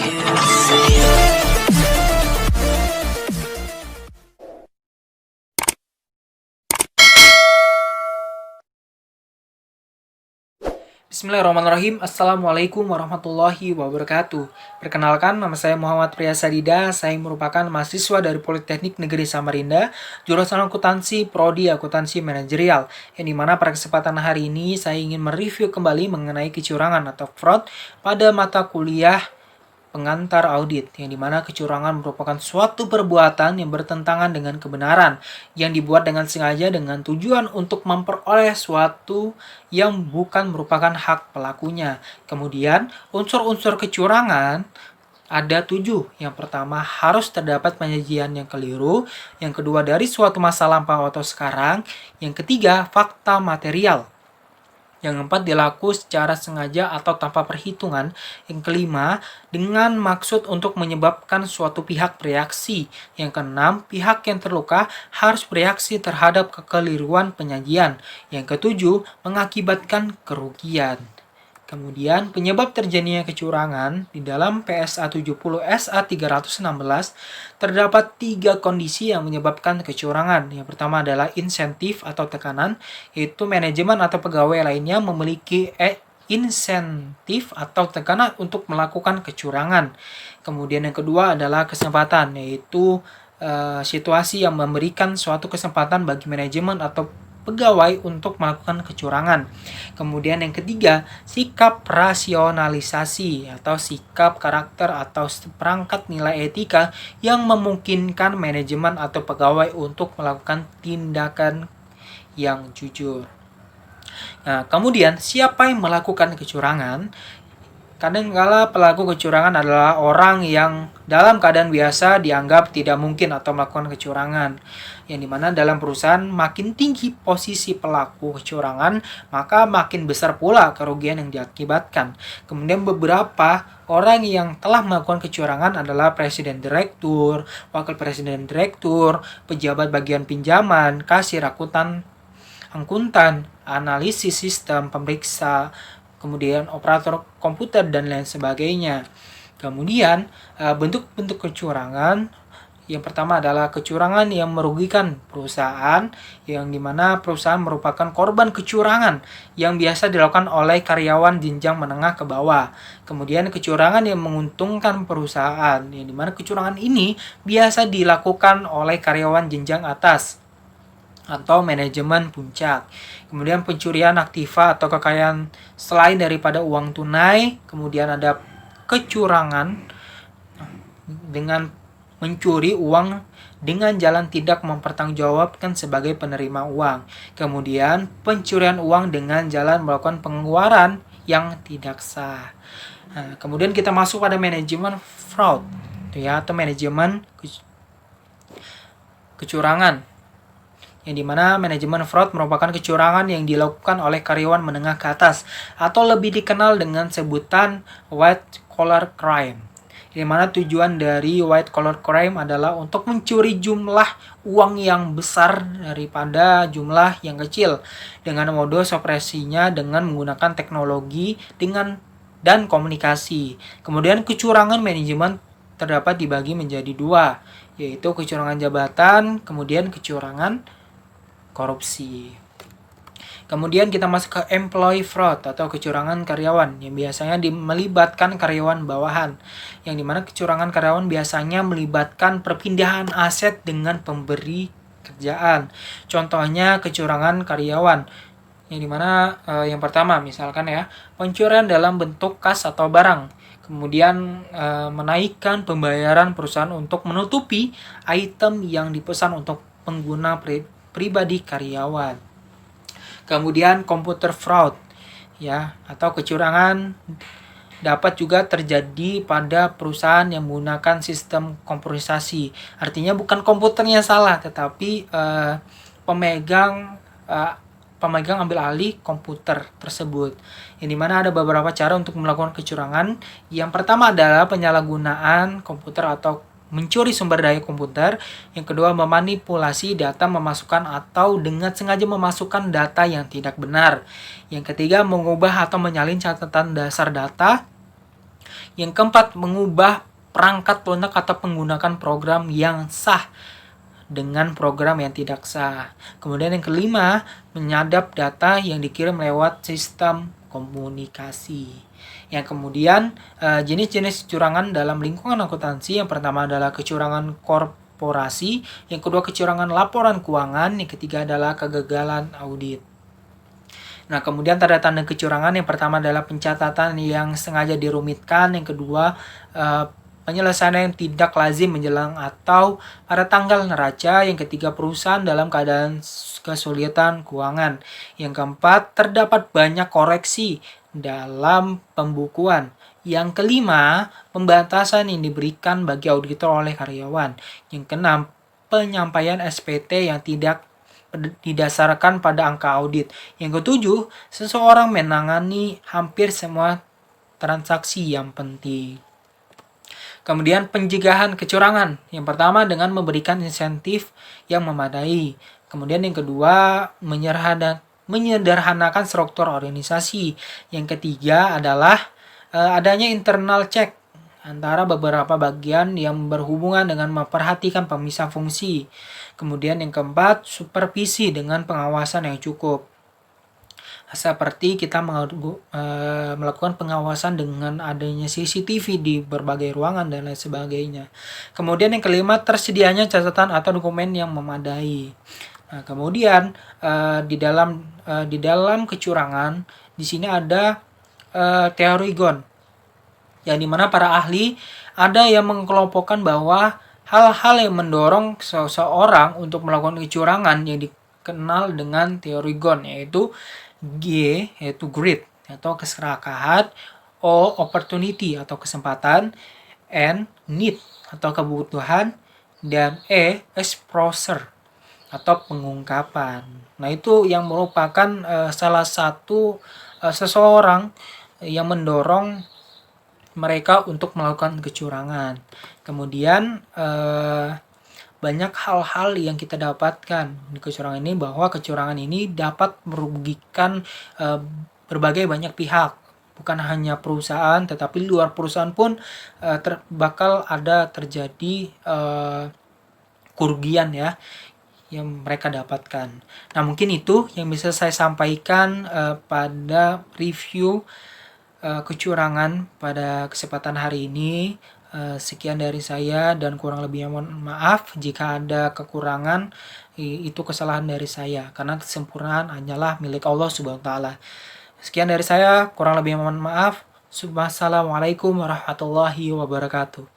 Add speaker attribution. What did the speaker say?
Speaker 1: Bismillahirrahmanirrahim. Assalamualaikum warahmatullahi wabarakatuh. Perkenalkan, nama saya Muhammad Priyasadida. Saya merupakan mahasiswa dari Politeknik Negeri Samarinda, jurusan akuntansi, prodi akuntansi manajerial. Yang dimana pada kesempatan hari ini saya ingin mereview kembali mengenai kecurangan atau fraud pada mata kuliah pengantar audit, yang dimana kecurangan merupakan suatu perbuatan yang bertentangan dengan kebenaran, yang dibuat dengan sengaja dengan tujuan untuk memperoleh suatu yang bukan merupakan hak pelakunya. Kemudian, unsur-unsur kecurangan ada 7. Yang pertama, harus terdapat penyajian yang keliru. Yang kedua, dari suatu masa lampau atau sekarang. Yang ketiga, fakta material. Yang keempat, dilaku secara sengaja atau tanpa perhitungan. Yang kelima, dengan maksud untuk menyebabkan suatu pihak bereaksi. Yang keenam, pihak yang terluka harus bereaksi terhadap kekeliruan penyajian. Yang ketujuh, mengakibatkan kerugian. Kemudian, penyebab terjadinya kecurangan di dalam PSA 70 SA 316 terdapat 3 kondisi yang menyebabkan kecurangan. Yang pertama adalah insentif atau tekanan, yaitu manajemen atau pegawai lainnya memiliki insentif atau tekanan untuk melakukan kecurangan. Kemudian yang kedua adalah kesempatan, yaitu situasi yang memberikan suatu kesempatan bagi manajemen atau pegawai untuk melakukan kecurangan. Kemudian yang ketiga, sikap rasionalisasi atau sikap karakter atau perangkat nilai etika yang memungkinkan manajemen atau pegawai untuk melakukan tindakan yang jujur. Nah, kemudian siapa yang melakukan kecurangan? Kadangkala pelaku kecurangan adalah orang yang dalam keadaan biasa dianggap tidak mungkin atau melakukan kecurangan. Yang dimana dalam perusahaan makin tinggi posisi pelaku kecurangan, maka makin besar pula kerugian yang diakibatkan. Kemudian beberapa orang yang telah melakukan kecurangan adalah presiden direktur, wakil presiden direktur, pejabat bagian pinjaman, kasir akuntan, analisis sistem, pemeriksa, kemudian operator komputer, dan lain sebagainya. Kemudian bentuk-bentuk kecurangan, yang pertama adalah kecurangan yang merugikan perusahaan, yang dimana perusahaan merupakan korban kecurangan yang biasa dilakukan oleh karyawan jenjang menengah ke bawah. Kemudian kecurangan yang menguntungkan perusahaan, yang dimana kecurangan ini biasa dilakukan oleh karyawan jenjang atas atau manajemen puncak. Kemudian pencurian aktiva atau kekayaan selain daripada uang tunai. Kemudian ada kecurangan dengan mencuri uang dengan jalan tidak mempertanggungjawabkan sebagai penerima uang. Kemudian pencurian uang dengan jalan melakukan pengeluaran yang tidak sah. Nah, kemudian kita masuk pada manajemen fraud, atau manajemen kecurangan, yang dimana manajemen fraud merupakan kecurangan yang dilakukan oleh karyawan menengah ke atas, atau lebih dikenal dengan sebutan white collar crime. Di mana tujuan dari white collar crime adalah untuk mencuri jumlah uang yang besar daripada jumlah yang kecil dengan modus operasinya dengan menggunakan teknologi dan komunikasi. Kemudian kecurangan manajemen terdapat dibagi menjadi 2, yaitu kecurangan jabatan, kemudian kecurangan korupsi. Kemudian kita masuk ke employee fraud atau kecurangan karyawan, yang biasanya melibatkan karyawan bawahan, yang dimana kecurangan karyawan biasanya melibatkan perpindahan aset dengan pemberi kerjaan. Contohnya kecurangan karyawan, yang dimana yang pertama misalkan pencurian dalam bentuk kas atau barang. Kemudian menaikkan pembayaran perusahaan untuk menutupi item yang dipesan untuk pengguna pribadi karyawan. Kemudian computer fraud, atau kecurangan dapat juga terjadi pada perusahaan yang menggunakan sistem komputerisasi. Artinya bukan komputernya salah, tetapi pemegang ambil alih komputer tersebut. Yang dimana ada beberapa cara untuk melakukan kecurangan. Yang pertama adalah penyalahgunaan komputer atau mencuri sumber daya komputer. Yang kedua, memanipulasi data, memasukkan atau dengan sengaja memasukkan data yang tidak benar. Yang ketiga, mengubah atau menyalin catatan dasar data. Yang keempat, mengubah perangkat lunak atau menggunakan program yang sah dengan program yang tidak sah. Kemudian yang kelima, menyadap data yang dikirim lewat sistem komunikasi. Yang kemudian, jenis-jenis kecurangan dalam lingkungan akuntansi, yang pertama adalah kecurangan korporasi, yang kedua kecurangan laporan keuangan, yang ketiga adalah kegagalan audit. Nah, kemudian tanda-tanda kecurangan, yang pertama adalah pencatatan yang sengaja dirumitkan, yang kedua penyelesaian yang tidak lazim menjelang atau pada tanggal neraca, yang ketiga perusahaan dalam keadaan kesulitan keuangan, yang keempat terdapat banyak koreksi dalam pembukuan, yang kelima pembatasan yang diberikan bagi auditor oleh karyawan, yang keenam penyampaian SPT yang tidak didasarkan pada angka audit, yang ketujuh seseorang menangani hampir semua transaksi yang penting. Kemudian pencegahan kecurangan. Yang pertama dengan memberikan insentif yang memadai. Kemudian yang kedua menyederhanakan struktur organisasi. Yang ketiga adalah adanya internal check antara beberapa bagian yang berhubungan dengan memperhatikan pemisah fungsi. Kemudian yang keempat, supervisi dengan pengawasan yang cukup. Seperti kita melakukan pengawasan dengan adanya CCTV di berbagai ruangan dan lain sebagainya. Kemudian yang kelima, tersedianya catatan atau dokumen yang memadai. Nah, kemudian di dalam kecurangan di sini ada teori GON, yang dimana para ahli ada yang mengelompokkan bahwa hal-hal yang mendorong seseorang untuk melakukan kecurangan yang dikenal dengan teori GON, yaitu G yaitu greed atau keserakahan, O opportunity atau kesempatan, N need atau kebutuhan, dan E exposure atau pengungkapan. Nah, itu yang merupakan salah satu seseorang yang mendorong mereka untuk melakukan kecurangan. Kemudian banyak hal-hal yang kita dapatkan di kecurangan ini, bahwa kecurangan ini dapat merugikan berbagai banyak pihak, bukan hanya perusahaan tetapi luar perusahaan pun bakal ada terjadi kerugian ya yang mereka dapatkan. Nah, mungkin itu yang bisa saya sampaikan pada review kecurangan pada kesempatan hari ini. Sekian dari saya, dan kurang lebihnya mohon maaf jika ada kekurangan. Itu kesalahan dari saya, karena kesempurnaan hanyalah milik Allah Subhanahu wa taala. Sekian dari saya, kurang lebihnya mohon maaf. Wassalamualaikum warahmatullahi wabarakatuh.